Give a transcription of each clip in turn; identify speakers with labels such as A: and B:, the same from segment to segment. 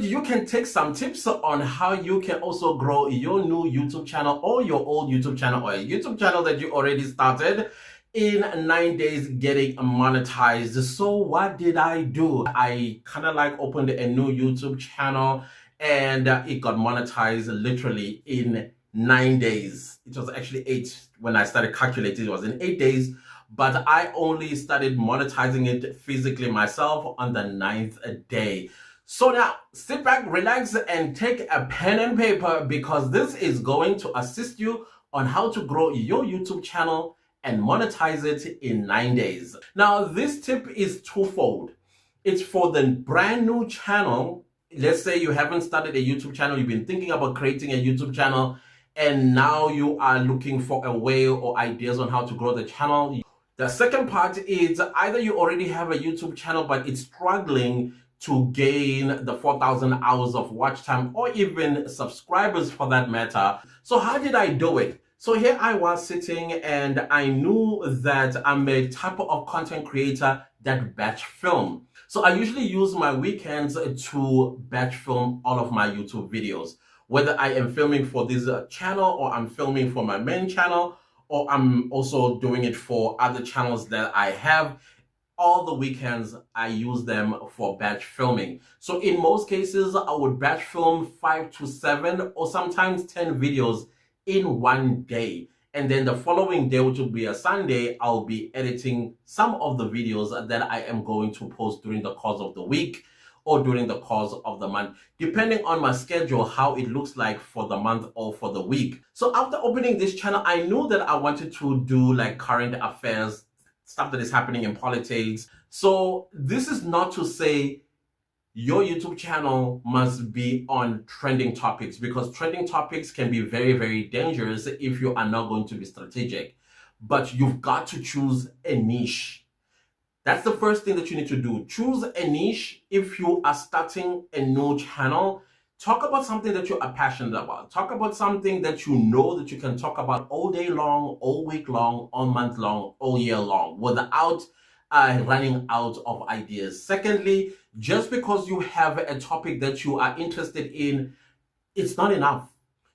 A: You can take some tips on how you can also grow your new YouTube channel or your old YouTube channel or a YouTube channel that you already started in 9 days getting monetized. So what did I do? I kind of like opened a new YouTube channel and it got monetized literally in 9 days. It was actually 8 when I started calculating. It was in 8 days, but I only started monetizing it physically myself on the 9th day. So now sit back, relax, and take a pen and paper because this is going to assist you on how to grow your YouTube channel and monetize it in 9 days. Now, this tip is twofold. It's for the brand new channel. Let's say you haven't started a YouTube channel, you've been thinking about creating a YouTube channel, and now you are looking for a way or ideas on how to grow the channel. The second part is either you already have a YouTube channel, but it's struggling to gain the 4,000 hours of watch time or even subscribers for that matter. So how did I do it? So here I was sitting and I knew that I'm a type of content creator that batch film. So I usually use my weekends to batch film all of my YouTube videos, whether I am filming for this channel or I'm filming for my main channel, or I'm also doing it for other channels that I have. All the weekends I use them for batch filming. So in most cases, I would batch film 5 to 7 or sometimes 10 videos in one day. And then the following day, which will be a Sunday, I'll be editing some of the videos that I am going to post during the course of the week or during the course of the month, depending on my schedule, how it looks like for the month or for the week. So after opening this channel, I knew that I wanted to do like current affairs, stuff that is happening in politics. So this is not to say your YouTube channel must be on trending topics, because trending topics can be very, very dangerous if you are not going to be strategic. But you've got to choose a niche. That's the first thing that you need to do. Choose a niche. If you are starting a new channel, talk about something that you are passionate about. Talk about something that you know that you can talk about all day long, all week long, all month long, all year long, without running out of ideas. Secondly, just because you have a topic that you are interested in, it's not enough.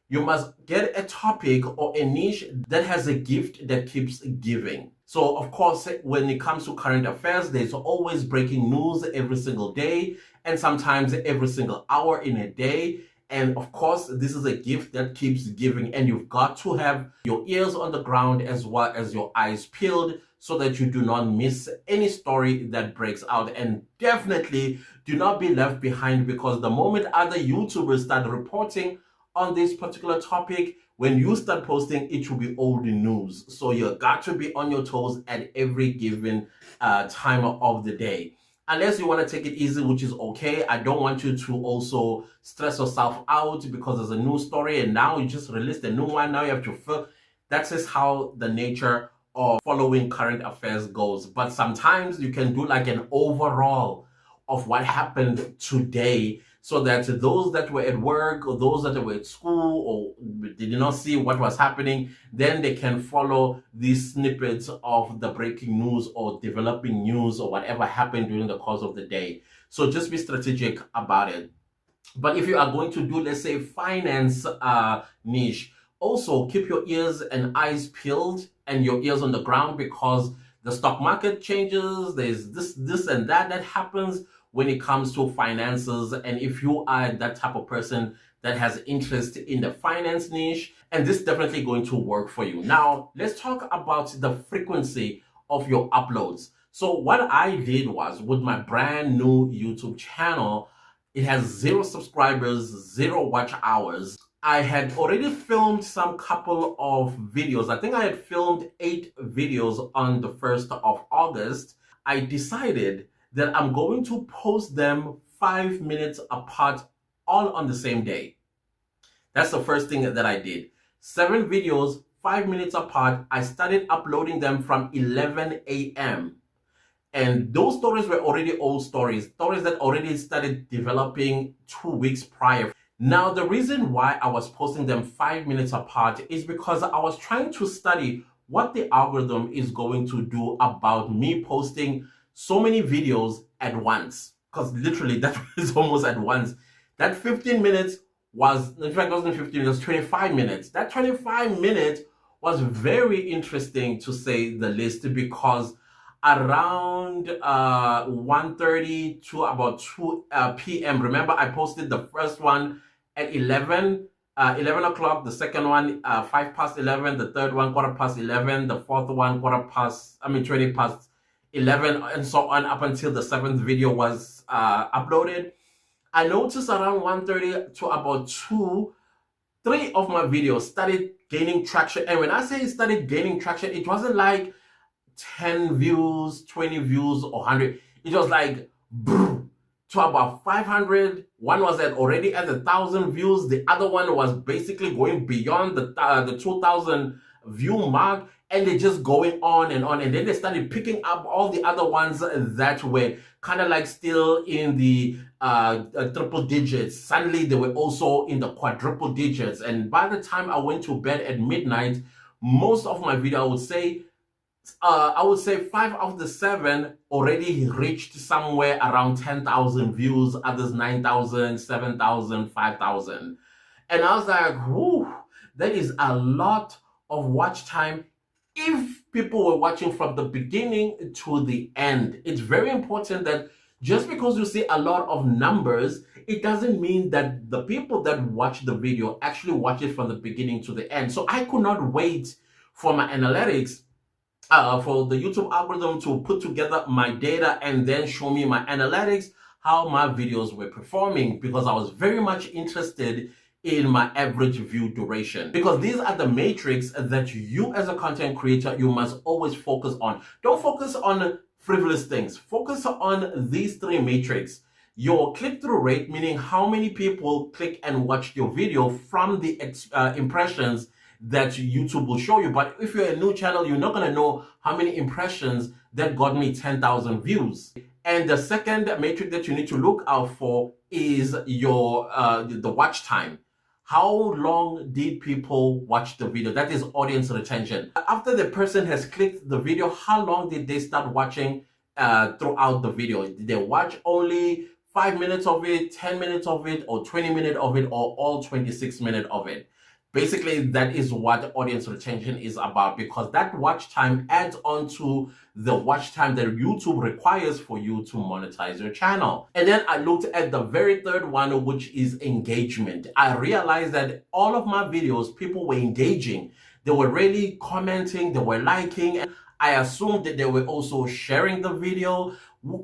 A: You must get a topic or a niche that has a gift that keeps giving. So, of course, when it comes to current affairs, there's always breaking news every single day and sometimes every single hour in a day. And of course, this is a gift that keeps giving, and you've got to have your ears on the ground as well as your eyes peeled so that you do not miss any story that breaks out. And definitely do not be left behind, because the moment other YouTubers start reporting on this particular topic, when you start posting, it will be old news. So you got to be on your toes at every given time of the day. Unless you want to take it easy, which is okay. I don't want you to also stress yourself out because there's a new story and now you just released a new one. Now you have to fill. That's just how the nature of following current affairs goes. But sometimes you can do like an overall of what happened today, so that those that were at work or those that were at school or did not see what was happening, then they can follow these snippets of the breaking news or developing news or whatever happened during the course of the day. So just be strategic about it. But if you are going to do, let's say, finance niche, also keep your ears and eyes peeled and your ears on the ground, because the stock market changes. There's this and that happens when it comes to finances. And if you are that type of person that has interest in the finance niche, and this is definitely going to work for you. Now, let's talk about the frequency of your uploads. So what I did was, with my brand new YouTube channel, it has 0 subscribers, 0 watch hours. I had already filmed some couple of videos. I think I had filmed 8 videos on the 1st of August. I decided that I'm going to post them 5 minutes apart, all on the same day. That's the first thing that I did. 7 videos, 5 minutes apart. I started uploading them from 11 a.m. And those stories were already old stories that already started developing 2 weeks prior. Now, the reason why I was posting them 5 minutes apart is because I was trying to study what the algorithm is going to do about me posting so many videos at once, because literally that is almost at once. That 15 minutes was, in fact, it wasn't 15, it was 25 minutes. That 25 minutes was very interesting, to say the least, because around 1:30 to about 2 p.m. Remember, I posted the first one at 11 o'clock, the second one 5 past 11, the third one quarter past 11, the fourth one 20 past 11, and so on up until the seventh video was uploaded. I noticed around 1:30 to about 2, 3 of my videos started gaining traction. And when I say it started gaining traction, it wasn't like 10 views, 20 views, or 100. It was like to about 500. One was already at 1,000 views. The other one was basically going beyond the 2,000 view mark, and they're just going on and on. And then they started picking up all the other ones that were kind of like still in the triple digits. Suddenly they were also in the quadruple digits. And by the time I went to bed at midnight, most of my video, I would say 5 of the 7 already reached somewhere around 10,000 views, others 9,000, 7,000, 5,000. And I was like, whoo, that is a lot of watch time if people were watching from the beginning to the end. It's very important that just because you see a lot of numbers, it doesn't mean that the people that watch the video actually watch it from the beginning to the end. So I could not wait for my analytics, for the YouTube algorithm to put together my data and then show me my analytics, how my videos were performing, because I was very much interested in my average view duration, because these are the metrics that you as a content creator, you must always focus on. Don't focus on frivolous things. Focus on these 3 metrics. Your click-through rate, meaning how many people click and watch your video from the impressions that YouTube will show you. But if you're a new channel, you're not going to know how many impressions that got me 10,000 views. And the second metric that you need to look out for is your the watch time. How long did people watch the video? That is audience retention. After the person has clicked the video, how long did they start watching throughout the video? Did they watch only 5 minutes of it, 10 minutes of it, or 20 minutes of it, or all 26 minutes of it? Basically, that is what audience retention is about, because that watch time adds on to the watch time that YouTube requires for you to monetize your channel. And then I looked at the very third one, which is engagement. I realized that all of my videos, people were engaging. They were really commenting, they were liking, and I assumed that they were also sharing the video.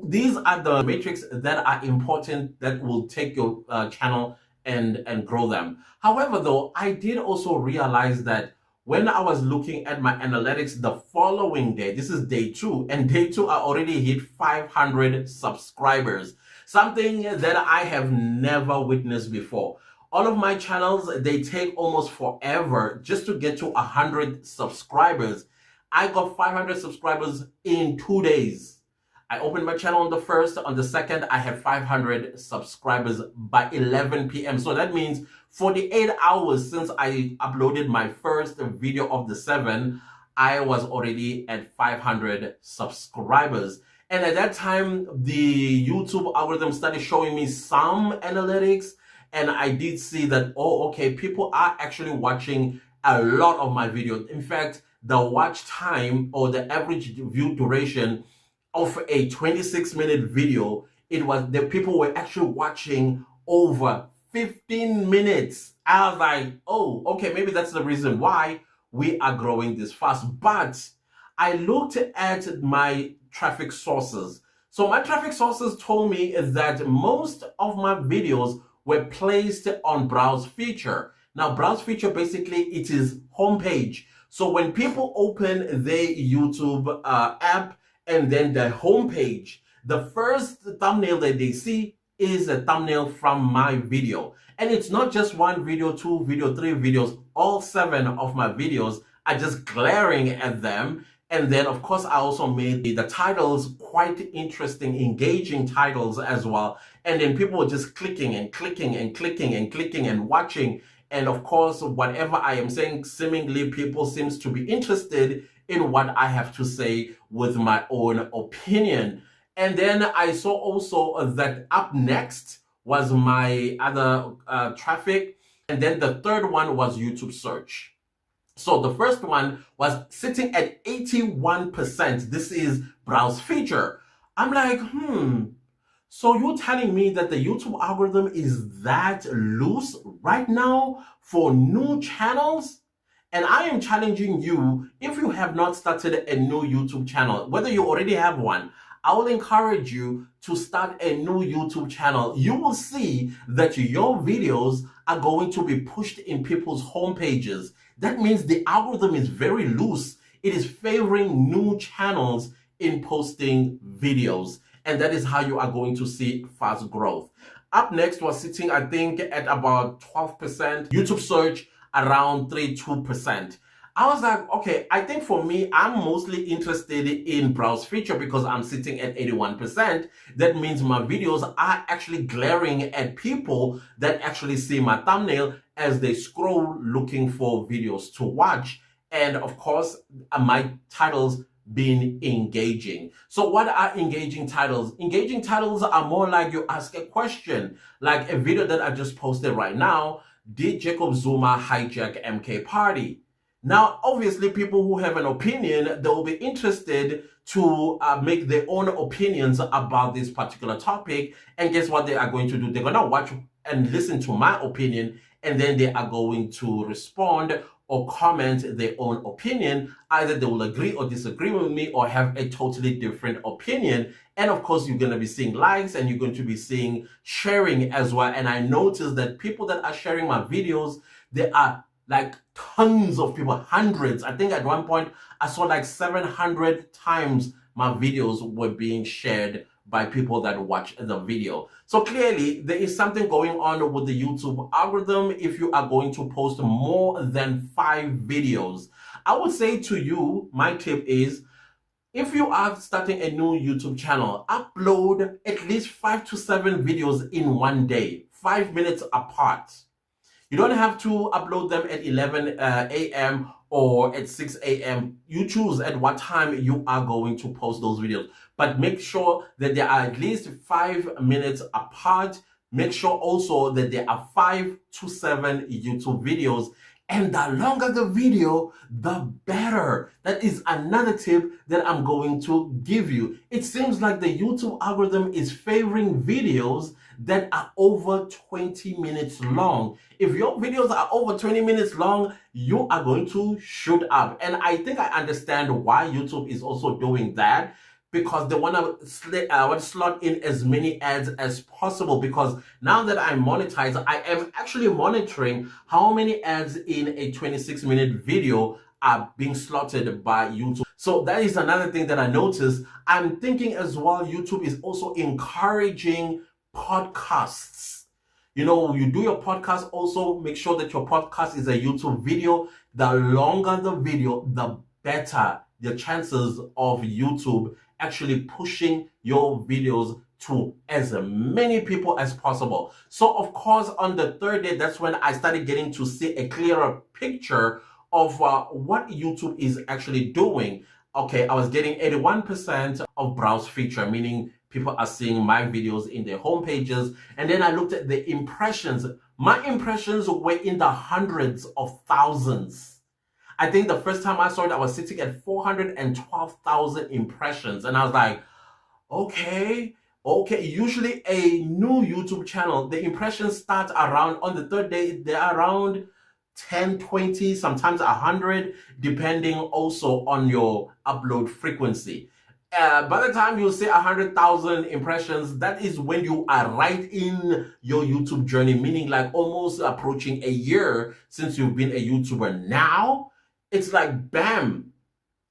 A: These are the metrics that are important, that will take your channel and grow them. However, though, I did also realize that when I was looking at my analytics the following day, this is day 2, and day 2 I already hit 500 subscribers, something that I have never witnessed before. All of my channels, they take almost forever just to get to 100 subscribers. I got 500 subscribers in 2 days. I opened my channel on the 1st. On the 2nd, I had 500 subscribers by 11 p.m. So that means 48 hours since I uploaded my first video of the 7, I was already at 500 subscribers. And at that time, the YouTube algorithm started showing me some analytics, and I did see that, oh, okay, people are actually watching a lot of my videos. In fact, the watch time, or the average view duration of a 26-minute video, it was the people were actually watching over 15 minutes. I was like, oh, okay, maybe that's the reason why we are growing this fast. But I looked at my traffic sources. So my traffic sources told me that most of my videos were placed on browse feature. Now, browse feature, basically, it is homepage. So when people open their YouTube app, and then the homepage, the first thumbnail that they see is a thumbnail from my video. And it's not just 1 video, 2 video, 3 videos. All 7 of my videos are just glaring at them. And then, of course, I also made the titles quite interesting, engaging titles as well. And then people were just clicking and clicking and clicking and clicking and watching. And of course, whatever I am saying, seemingly people seems to be interested in what I have to say with my own opinion. And then I saw also that up next was my other traffic. And then the third one was YouTube search. So the first one was sitting at 81%. This is browse feature. I'm like, so you're telling me that the YouTube algorithm is that loose right now for new channels? And I am challenging you, if you have not started a new YouTube channel, whether you already have one, I will encourage you to start a new YouTube channel. You will see that your videos are going to be pushed in people's home pages. That means the algorithm is very loose. It is favoring new channels in posting videos. And that is how you are going to see fast growth. Up next was sitting, I think, at about 12%. YouTube search around 32%. I was like, okay, I think for me, I'm mostly interested in browse feature because I'm sitting at 81%. That means my videos are actually glaring at people that actually see my thumbnail as they scroll looking for videos to watch. And of course, my titles being engaging. So what are engaging titles? Engaging titles are more like you ask a question, like a video that I just posted right now. Did Jacob Zuma hijack MK party? Now, obviously, people who have an opinion, they will be interested to make their own opinions about this particular topic. And guess what they are going to do? They're going to watch and listen to my opinion, and then they are going to respond or comment their own opinion. Either they will agree or disagree with me or have a totally different opinion. And of course, you're going to be seeing likes and you're going to be seeing sharing as well. And I noticed that people that are sharing my videos, they are like tons of people, hundreds. I think at one point I saw like 700 times my videos were being shared by people that watch the video. So clearly there is something going on with the YouTube algorithm. If you are going to post more than 5 videos, I would say to you, my tip is, if you are starting a new YouTube channel, upload at least 5 to 7 videos in one day, 5 minutes apart. You don't have to upload them at 11 a.m. or at 6 a.m. You choose at what time you are going to post those videos. But make sure that they are at least 5 minutes apart. Make sure also that there are 5 to 7 YouTube videos. And the longer the video, the better. That is another tip that I'm going to give you. It seems like the YouTube algorithm is favoring videos that are over 20 minutes long. If your videos are over 20 minutes long, you are going to shoot up. And I think I understand why YouTube is also doing that, because they want to slot in as many ads as possible. Because now that I'm monetized, I am actually monitoring how many ads in a 26-minute video are being slotted by YouTube. So that is another thing that I noticed. I'm thinking as well, YouTube is also encouraging podcasts. You know, you do your podcast, also make sure that your podcast is a YouTube video. The longer the video, the better the chances of YouTube actually pushing your videos to as many people as possible. So of course, on the third day, that's when I started getting to see a clearer picture of what YouTube is actually doing. Okay, I was getting 81% of browse feature, meaning people are seeing my videos in their home pages. And then I looked at the impressions. My impressions were in the hundreds of thousands. I think the first time I saw it, I was sitting at 412,000 impressions. And I was like, okay. Usually a new YouTube channel, the impressions start around, on the third day, they're around 10, 20, sometimes 100, depending also on your upload frequency. By the time you say 100,000 impressions, that is when you are right in your YouTube journey, meaning like almost approaching a year since you've been a YouTuber. Now, it's like bam.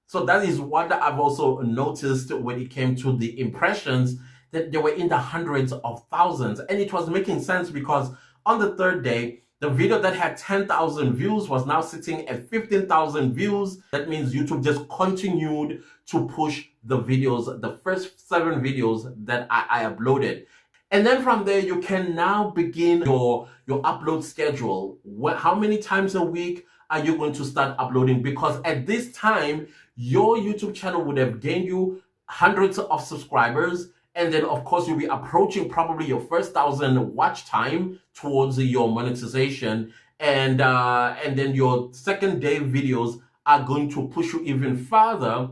A: So that is what I've also noticed when it came to the impressions, that they were in the hundreds of thousands. And it was making sense because on the third day, the video that had 10,000 views was now sitting at 15,000 views. That means YouTube just continued to push the videos, the first 7 videos that I uploaded. And then from there, you can now begin your upload schedule. How many times a week are you going to start uploading? Because at this time, your YouTube channel would have gained you hundreds of subscribers, And then, of course, you'll be approaching probably your first 1,000 watch time towards your monetization. And then your second day videos are going to push you even further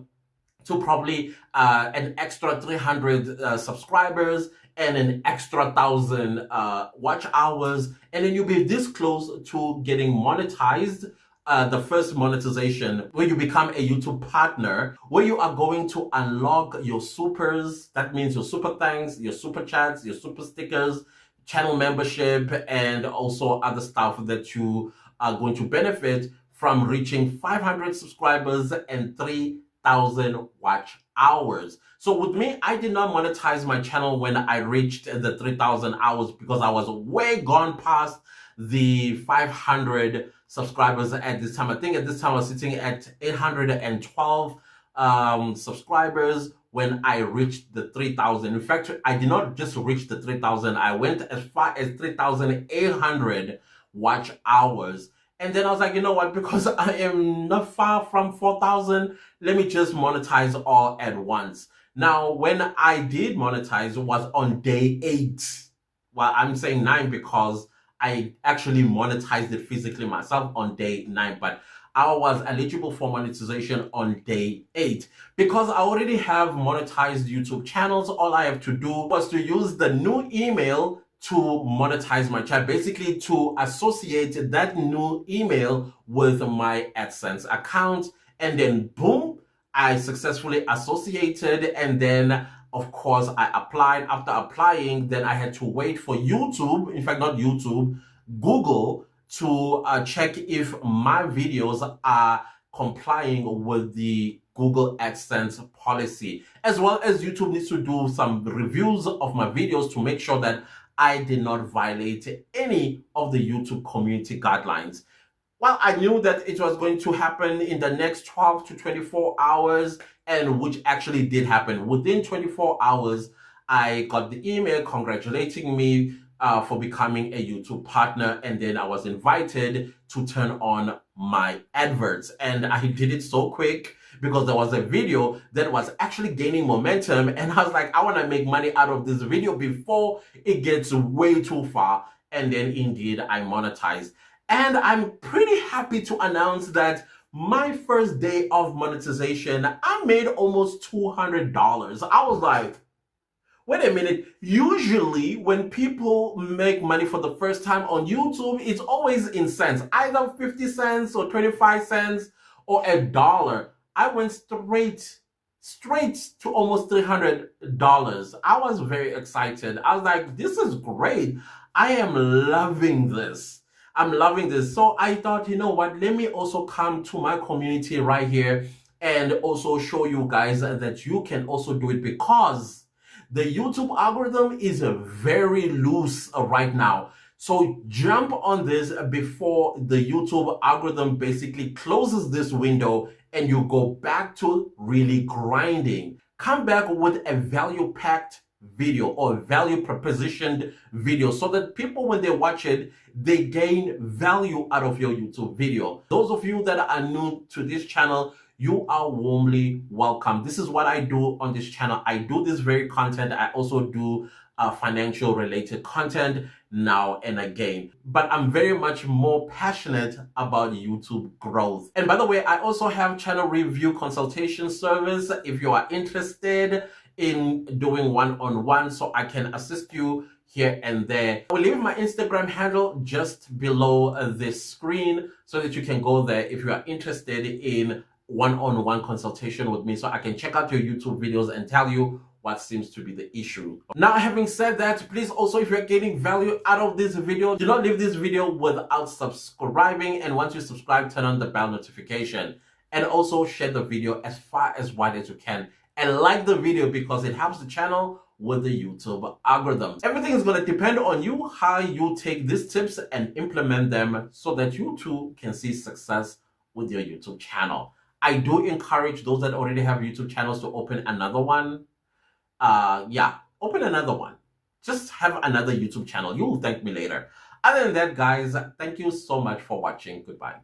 A: to probably an extra 300 subscribers and an extra 1,000 watch hours, and then you'll be this close to getting monetized. The first monetization, where you become a YouTube partner, where you are going to unlock your supers. That means your super thanks, your super chats, your super stickers, channel membership, and also other stuff that you are going to benefit from reaching 500 subscribers and 3,000 watch hours. So with me, I did not monetize my channel when I reached the 3,000 hours because I was way gone past the 500 subscribers at this time. I think at this time I was sitting at 812 subscribers when I reached the 3,000. In fact, I did not just reach the 3,000. I went as far as 3,800 watch hours. And then I was like, you know what, because I am not far from 4,000, let me just monetize all at once. Now, when I did monetize, it was on day 8. Well, I'm saying 9 because I actually monetized it physically myself on day 9, but I was eligible for monetization on day 8. Because I already have monetized YouTube channels, all I have to do was to use the new email to monetize my channel, basically to associate that new email with my AdSense account, and then boom, I successfully associated. And then of course I applied. After applying, then I had to wait for YouTube, in fact not YouTube, Google, to check if my videos are complying with the Google AdSense policy, as well as YouTube needs to do some reviews of my videos to make sure that I did not violate any of the YouTube community guidelines. Well, I knew that it was going to happen in the next 12 to 24 hours, and which actually did happen. Within 24 hours, I got the email congratulating me for becoming a YouTube partner, and then I was invited to turn on my adverts. And I did it so quick because there was a video that was actually gaining momentum, and I was like, I want to make money out of this video before it gets way too far. And then indeed I monetized. And I'm pretty happy to announce that my first day of monetization, I made almost $200. I was like, wait a minute, usually when people make money for the first time on YouTube, it's always in cents, either 50 cents or 25 cents or $1. I went straight to almost $300. I was very excited. I was like, this is great. I am loving this. I'm loving this. So I thought, you know what, let me also come to my community right here and also show you guys that you can also do it, because the YouTube algorithm is very loose right now. So jump on this before the YouTube algorithm basically closes this window and you go back to really grinding. Come back with a value-packed video or value propositioned video so that people, when they watch it, they gain value out of your YouTube video. Those of you that are new to this channel, you are warmly welcome. This is what I do on this channel. I do this very content. I also do financial related content now and again, but I'm very much more passionate about YouTube growth. And by the way, I also have channel review consultation service if you are interested in doing one-on-one, so I can assist you here and there. I will leave my Instagram handle just below this screen so that you can go there if you are interested in one-on-one consultation with me, so I can check out your YouTube videos and tell you what seems to be the issue. Now, having said that, please also, if you're getting value out of this video, do not leave this video without subscribing. And once you subscribe, turn on the bell notification, and also share the video as far as wide as you can, and like the video because it helps the channel with the YouTube algorithm. Everything is going to depend on you, how you take these tips and implement them so that you too can see success with your YouTube channel. I do encourage those that already have YouTube channels to open another one. Open another one. Just have another YouTube channel. You will thank me later. Other than that, guys, thank you so much for watching. Goodbye.